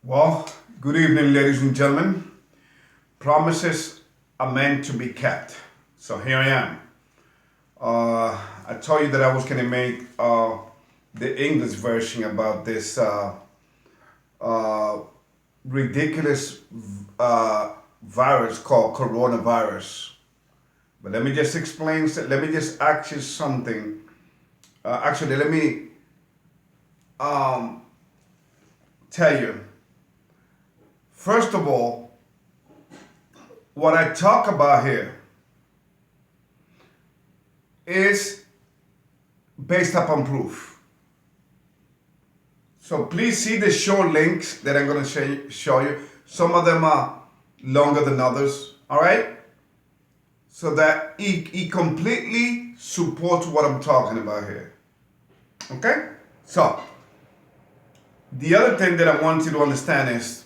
Well, good evening, ladies and gentlemen. Promises are meant to be kept. So here I am. I told you that I was going to make the English version about this uh, ridiculous virus called coronavirus. But let me just explain, let me just ask you something. Actually, let me tell you. First of all, what I talk about here is based upon proof. So please see the show links that I'm going to show you. Some of them are longer than others, all right? So that he completely supports what I'm talking about here. Okay? So, the other thing that I want you to understand is,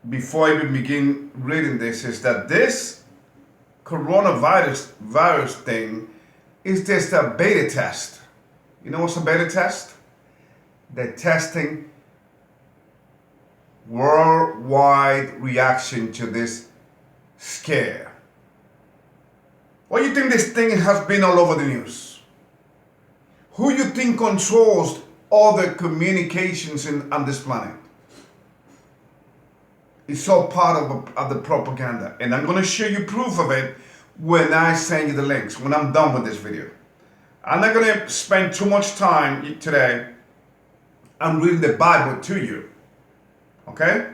before I even begin reading this, is that this virus thing is just a beta test. You know what's a beta test? They're testing worldwide reaction to this scare. Why do you think this thing has been all over the news? Who you think controls all the communications on this planet? It's all part of the propaganda. And I'm going to show you proof of it when I send you the links, when I'm done with this video. I'm not going to spend too much time today. I'm reading the Bible to you. Okay?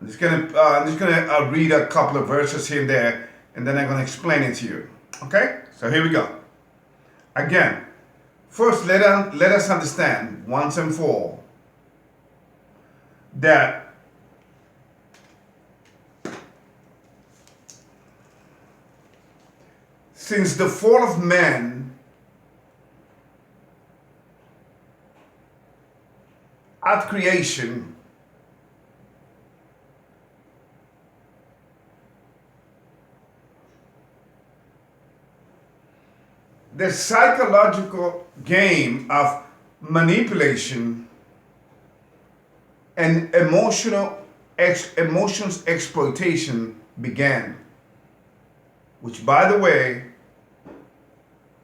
I'm just going to read a couple of verses here and there, and then I'm going to explain it to you. Okay? So here we go. Again, first let us understand once and for all that since the fall of man, at creation, the psychological game of manipulation and emotions exploitation began, which, by the way,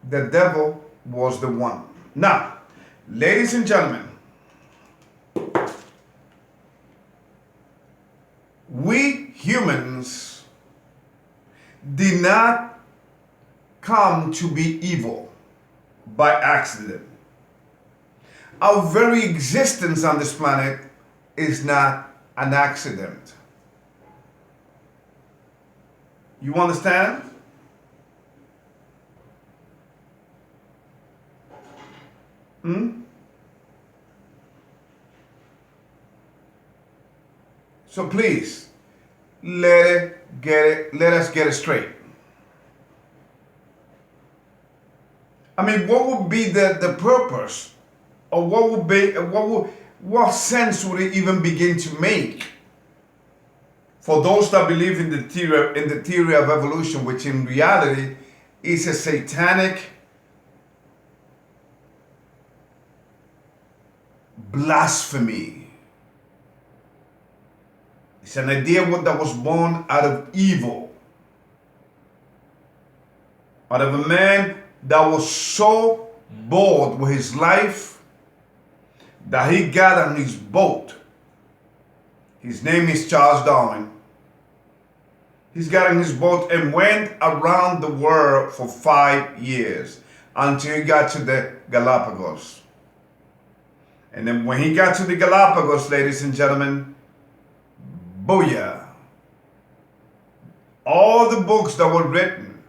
the devil was the one. Now, ladies and gentlemen, we humans did not come to be evil by accident. Our very existence on this planet is not an accident. You understand? So please, let us get it straight. I mean, what would be the purpose, or what sense would it even begin to make for those that believe in the theory of evolution, which in reality is a satanic blasphemy? It's an idea that was born out of evil, out of a man that was so bored with his life that he got on his boat. His name is Charles Darwin. He's got on his boat and went around the world for 5 years until he got to the Galapagos. And then when he got to the Galapagos, ladies and gentlemen, booyah. All the books that were written,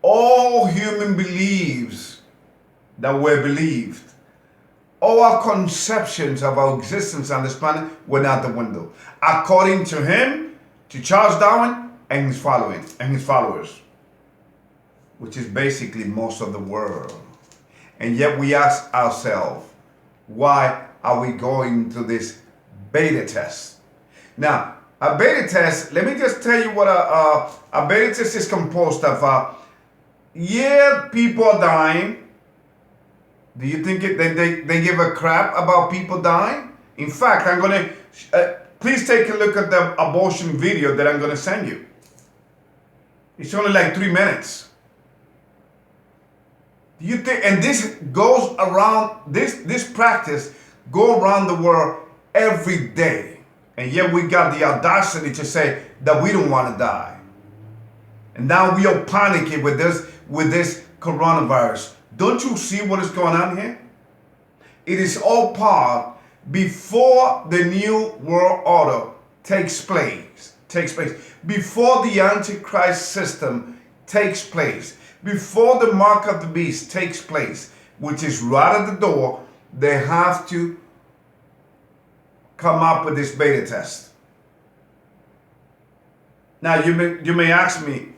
all human beliefs that were believed, all our conceptions of our existence on this planet went out the window. According to him, to Charles Darwin and his followers, which is basically most of the world. And yet we ask ourselves, why are we going through this beta test? Now, a beta test, let me just tell you what a beta test is composed of. Yeah, people are dying. Do you think they give a crap about people dying? In fact, I'm going to, please take a look at the abortion video that I'm going to send you. It's only like 3 minutes. Do you think, and this goes around, this practice go around the world every day. And yet we got the audacity to say that we don't want to die. And now we are panicking with this coronavirus. Don't you see what is going on here? It is all part before the new world order takes place. Before the Antichrist system takes place. Before the mark of the beast takes place, which is right at the door, they have to come up with this beta test. Now you may ask me,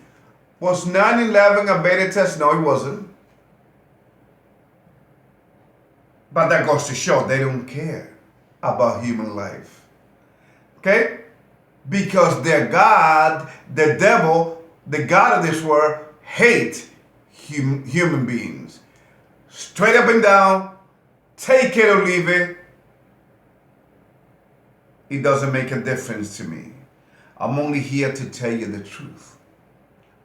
was 9/11 a beta test? No, it wasn't. But that goes to show they don't care about human life. Okay? Because their God, the devil, the God of this world, hate human beings. Straight up and down, take it or leave it. It doesn't make a difference to me. I'm only here to tell you the truth.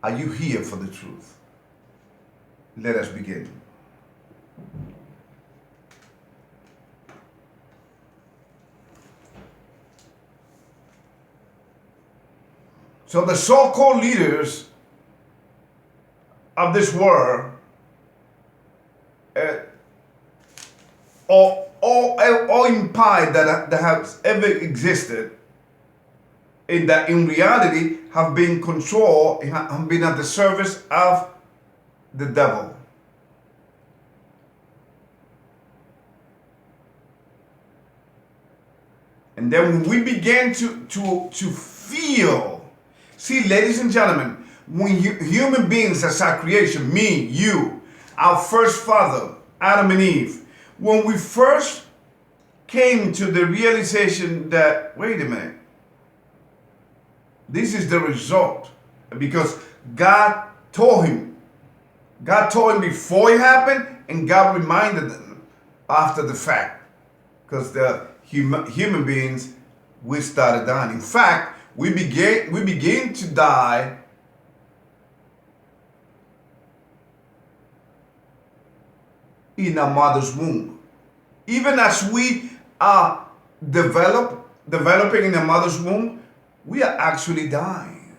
Are you here for the truth? Let us begin. So the so-called leaders of this world or empire that has ever existed, in reality have been controlled, have been at the service of the devil. And then when we begin to feel, see, ladies and gentlemen, when human beings as our creation, me, you, our first father, Adam and Eve, when we first came to the realization that, wait a minute, this is the result, because God told him before it happened, and God reminded them after the fact, because the human beings, we started dying. In fact, we began to die in our mother's womb. Even as we are developing in a mother's womb, we are actually dying.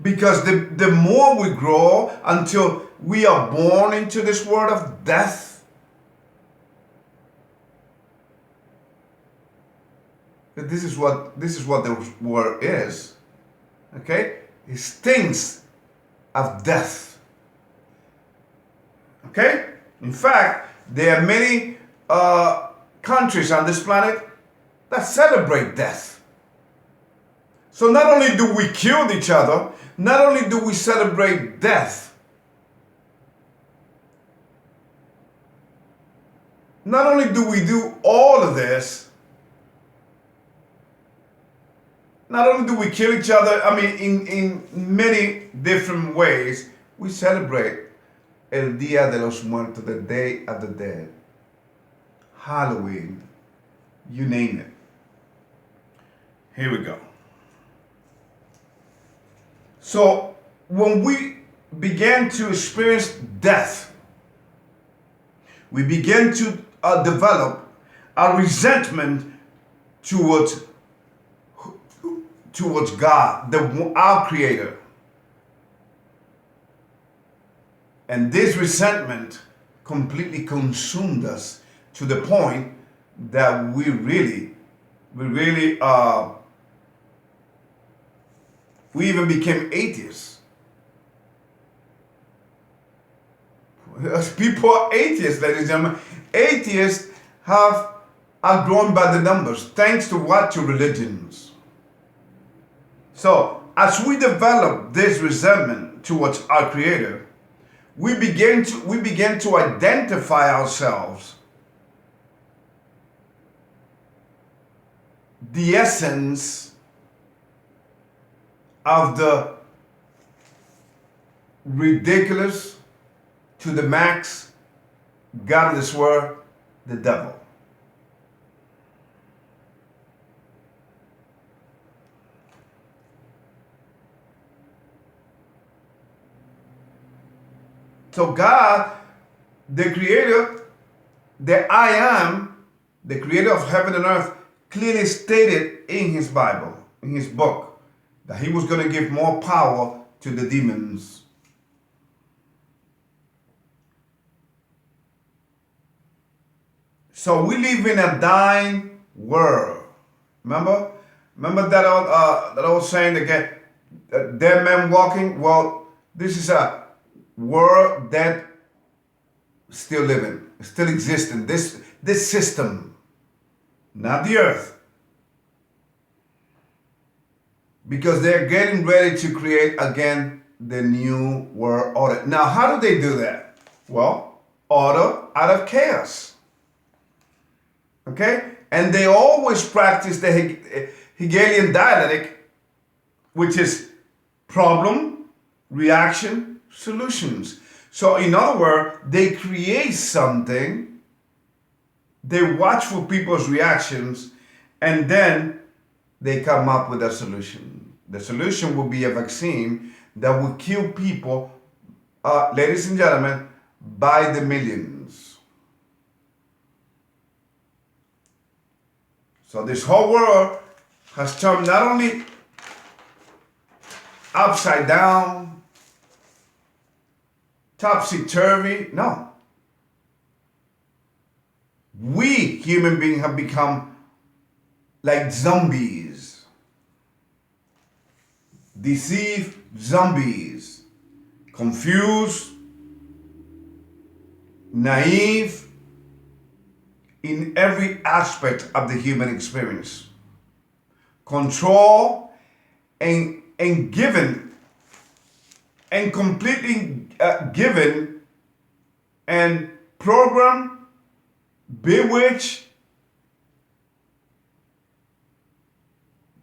Because the more we grow until we are born into this world of death, this is what the word is. Okay? It stinks of death. Okay? In fact, there are many countries on this planet that celebrate death. So not only do we kill each other, not only do we celebrate death, not only do we do all of this, not only do we kill each other, in many different ways, we celebrate El Día de los Muertos, the Day of the Dead, Halloween, you name it. Here we go. So when we began to experience death, we began to develop a resentment towards God, our Creator. And this resentment completely consumed us to the point that we even became atheists. People are atheists, ladies and gentlemen. Atheists are grown by the numbers, thanks to what? To religions. So, as we develop this resentment towards our Creator, we begin to identify ourselves, the essence of the ridiculous to the max God of this world, the devil. So God, the creator, the I am, the creator of heaven and earth, clearly stated in his Bible, in his book, that he was going to give more power to the demons. So we live in a dying world. Remember that old saying again, dead man walking? Well, this is a world that still living, still existing. This system, not the earth. Because they're getting ready to create again the new world order. Now, how do they do that? Well, order out of chaos. Okay? And they always practice the Hegelian dialectic, which is problem, reaction, solutions. So in other words, they create something, they watch for people's reactions, and then they come up with a solution. The solution will be a vaccine that will kill people, ladies and gentlemen, by the millions. So this whole world has turned not only upside down, topsy-turvy, no. We human beings have become like zombies. Deceived zombies. Confused, naive, in every aspect of the human experience. Control and given and completely given and programmed, bewitched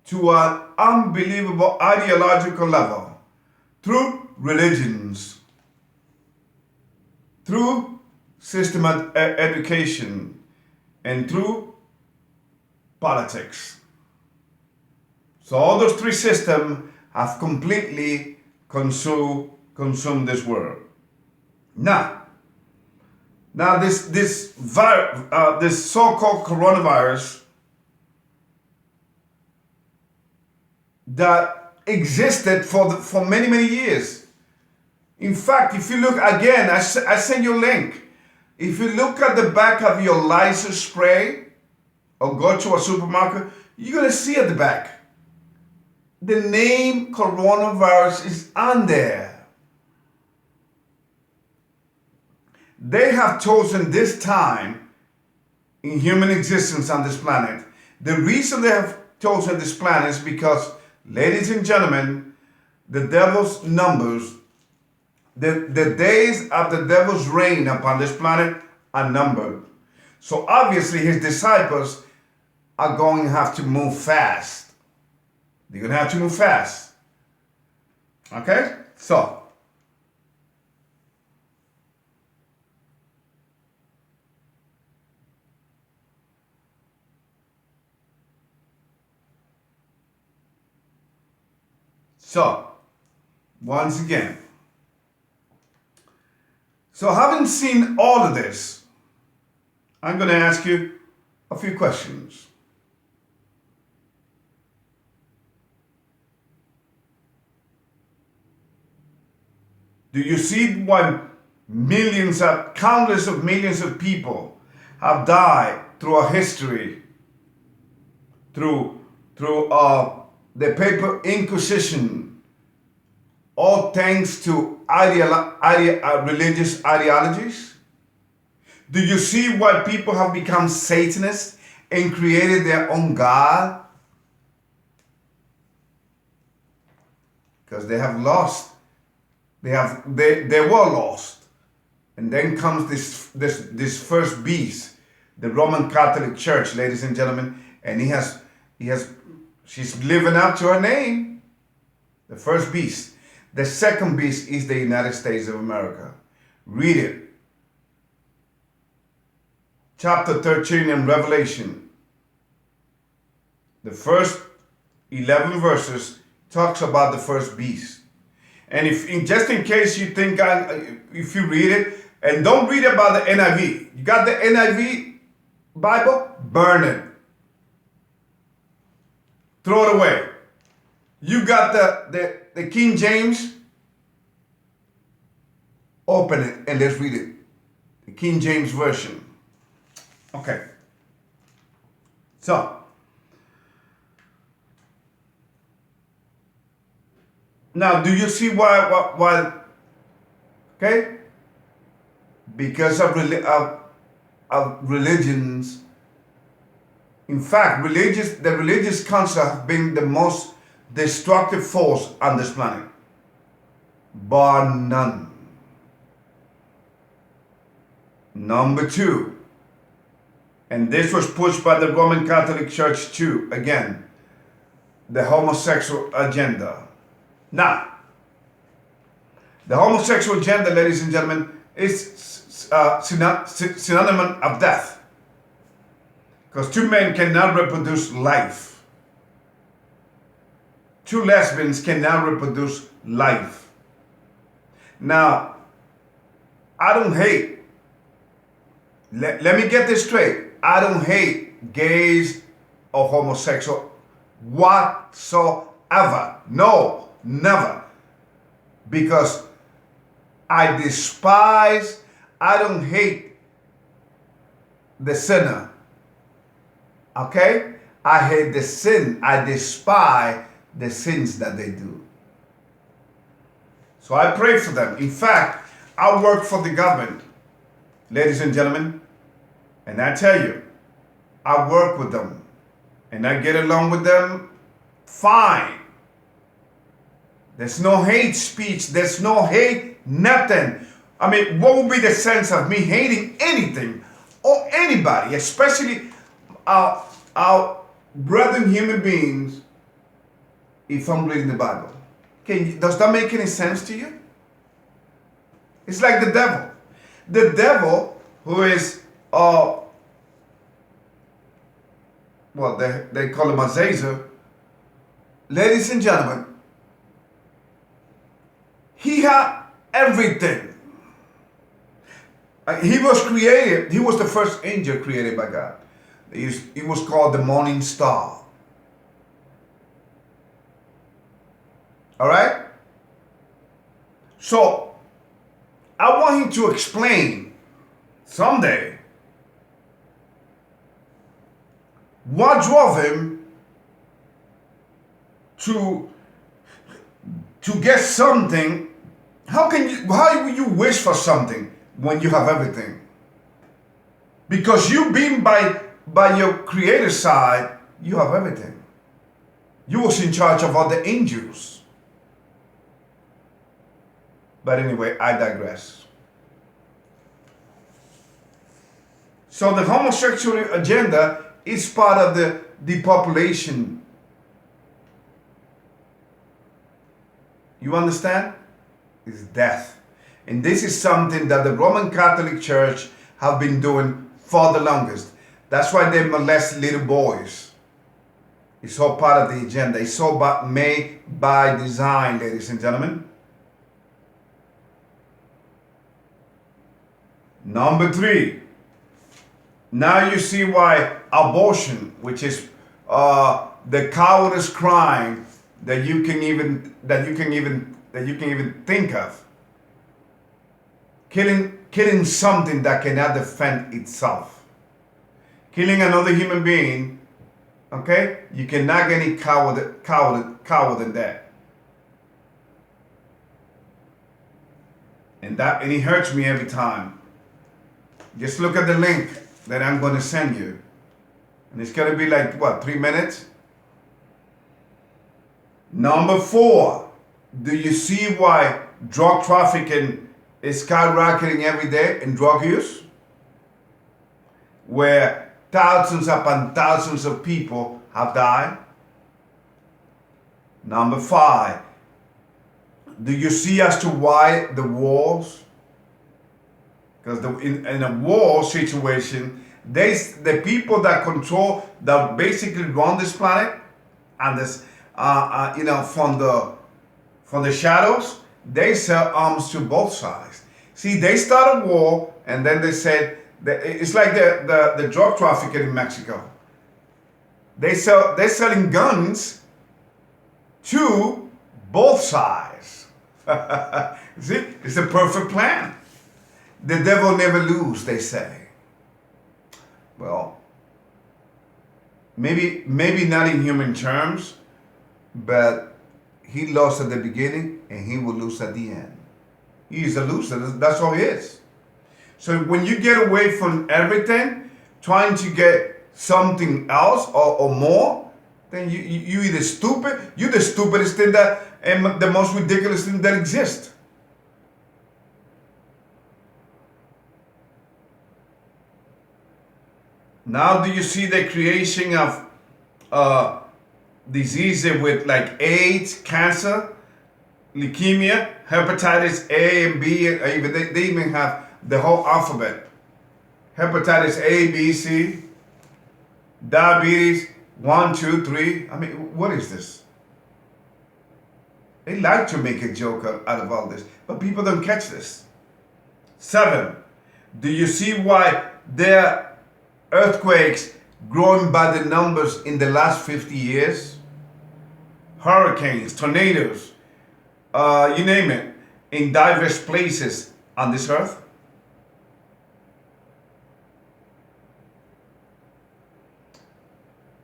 to an unbelievable ideological level through religions, through system education, and through politics. So all those three systems have completely consumed this world. Now this so-called coronavirus that existed for many years. In fact, if you look again, I send you a link. If you look at the back of your Lysol spray or go to a supermarket, you're going to see at the back the name coronavirus is on there. They have chosen this time in human existence on this planet. The reason they have chosen this planet is because, ladies and gentlemen, the devil's numbers, the days of the devil's reign upon this planet are numbered. So obviously his disciples are going to have to move fast. They're going to have to move fast. Okay? So once again, having seen all of this, I'm going to ask you a few questions. Do you see why countless of millions of people have died through our history, through the paper Inquisition, all thanks to religious ideologies? Do you see why people have become Satanists and created their own God? Because they have lost. They were lost. And then comes this first beast, the Roman Catholic Church, ladies and gentlemen, and she's living up to her name. The first beast. The second beast is the United States of America. Read it. chapter 13 in Revelation, the first 11 verses talks about the first beast. And just in case you think, if you read it, and don't read about the NIV. You got the NIV Bible? Burn it. Throw it away. You got the King James? Open it and let's read it. The King James Version. Okay. So, now do you see why okay? Because of religions. In fact, the religious concept have been the most destructive force on this planet, bar none. Number two, and this was pushed by the Roman Catholic Church too, again, the homosexual agenda. Now, the homosexual agenda, ladies and gentlemen, is synonym of death. Because two men cannot reproduce life. Two lesbians cannot reproduce life. Now, I don't hate. Let me get this straight. I don't hate gays or homosexual whatsoever. No, never. Because I don't hate the sinner. Okay? I hate the sin. I despise the sins that they do. So I pray for them. In fact, I work for the government, ladies and gentlemen. And I tell you, I work with them. And I get along with them fine. There's no hate speech. There's no hate, nothing. I mean, what would be the sense of me hating anything or anybody, especially our brethren human beings, if I'm reading the Bible? Does that make any sense to you? It's like the devil. The devil, who is, they call him Azazel. Ladies and gentlemen, he had everything. He was created. He was the first angel created by God. He was called the morning star. All right? So, I want him to explain someday what drove him to get something. How will you wish for something when you have everything? Because you being by your creator side, you have everything. You was in charge of all the angels. But anyway, I digress. So the homosexual agenda is part of the depopulation. You understand? It's death. And this is something that the Roman Catholic Church have been doing for the longest. That's why they molest little boys. It's all part of the agenda. It's all made by design, ladies and gentlemen. Number three. Now you see why abortion, which is the cowardice crime that you can even think of. Killing something that cannot defend itself. Killing another human being, okay? You cannot get any coward than that. And it hurts me every time. Just look at the link that I'm going to send you. And it's going to be like, 3 minutes? Number 4, do you see why drug trafficking is skyrocketing every day in drug use? Where thousands upon thousands of people have died? Number 5, do you see as to why the wars? Because in a war situation, The people that control, that basically run this planet, and this, from the shadows, they sell arms to both sides. See, they start a war, and then they said that it's like the drug trafficking in Mexico. They're selling guns to both sides. See, it's a perfect plan. The devil never lose, they say. Well, maybe not in human terms, but he lost at the beginning and he will lose at the end. He is a loser. That's all he is. So when you get away from everything, trying to get something else or more, then you either stupid, you're the stupidest thing and the most ridiculous thing that exists. Now do you see the creation of diseases with like AIDS, cancer, leukemia, hepatitis A and B, they even have the whole alphabet. Hepatitis A, B, C, diabetes, 1, 2, 3. I mean, what is this? They like to make a joke out of all this, but people don't catch this. 7, do you see why there are earthquakes growing by the numbers in the last 50 years? Hurricanes, tornadoes, you name it, in diverse places on this earth.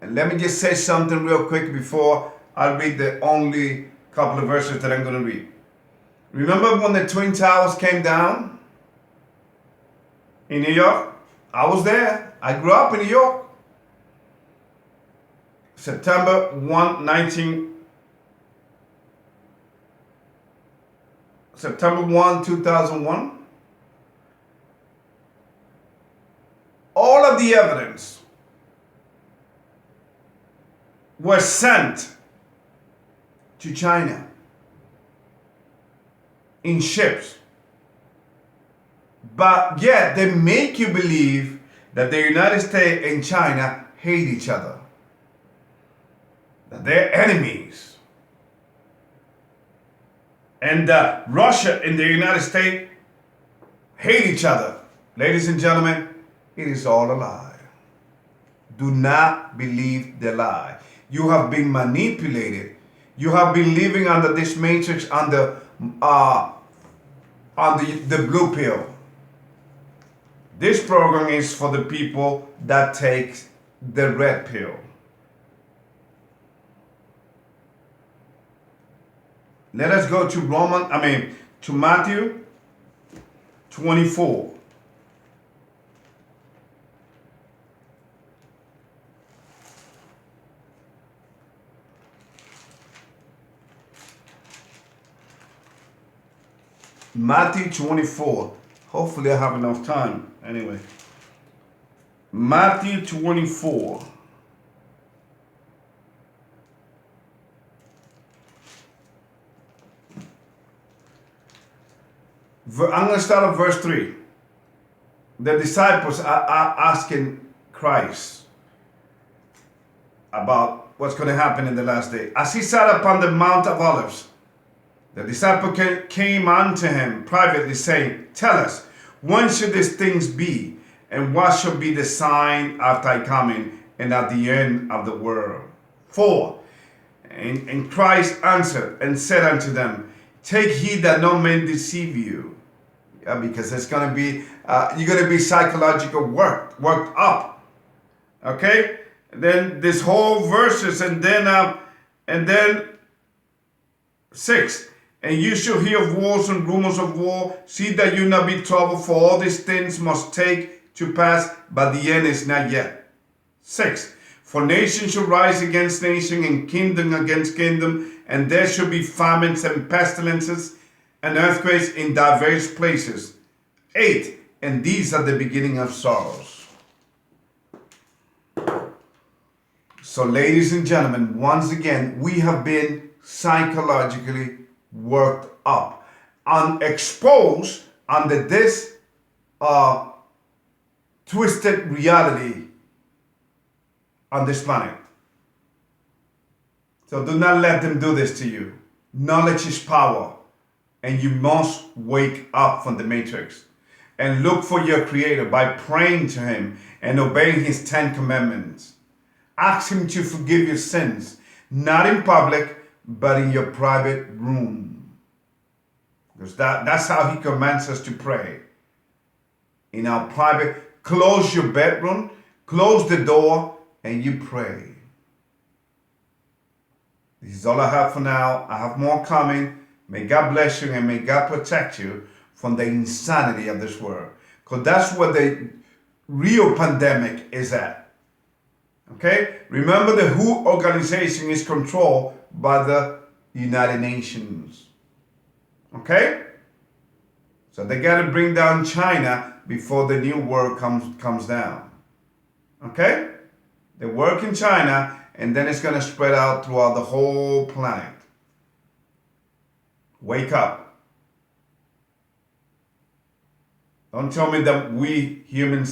And let me just say something real quick before I read the only couple of verses that I'm going to read. Remember when the Twin Towers came down in New York? I was there. I grew up in New York. September 1, 2001. All of the evidence was sent to China in ships. But yet they make you believe that the United States and China hate each other, that they're enemies. And Russia and the United States hate each other. Ladies and gentlemen, it is all a lie. Do not believe the lie. You have been manipulated. You have been living under this matrix, under the blue pill. This program is for the people that take the red pill. Let us go to Matthew 24. Matthew 24. Hopefully I have enough time. Anyway. Matthew 24. I'm going to start at verse 3. The disciples are asking Christ about what's going to happen in the last day. As he sat upon the Mount of Olives, the disciple came unto him privately, saying, Tell us, when should these things be? And what shall be the sign after I come in and at the end of the world? 4. And Christ answered and said unto them, Take heed that no man deceive you. Yeah, because it's going to be, you're going to be psychological worked up. Okay? And then this whole verses, and then 6. And you shall hear of wars and rumors of war. See that you not be troubled, for all these things must take to pass, but the end is not yet. 6. For nation shall rise against nation, and kingdom against kingdom, and there shall be famines and pestilences, and earthquakes in diverse places. 8. And these are the beginning of sorrows. So, ladies and gentlemen, once again, we have been psychologically worked up and exposed under this twisted reality on this planet. So do not let them do this to you. Knowledge is power, and you must wake up from the matrix and look for your Creator by praying to Him and obeying His 10 commandments. Ask Him to forgive your sins, not in public, but in your private room. Because that's how He commands us to pray. In our private, close your bedroom, close the door, and you pray. This is all I have for now. I have more coming. May God bless you and may God protect you from the insanity of this world. Because that's where the real pandemic is at. Okay? Remember, the WHO organization is controlled by the United Nations. Okay? So they got to bring down China before the new world comes down. Okay? They work in China, and then it's going to spread out throughout the whole planet. Wake up. Don't tell me that we humans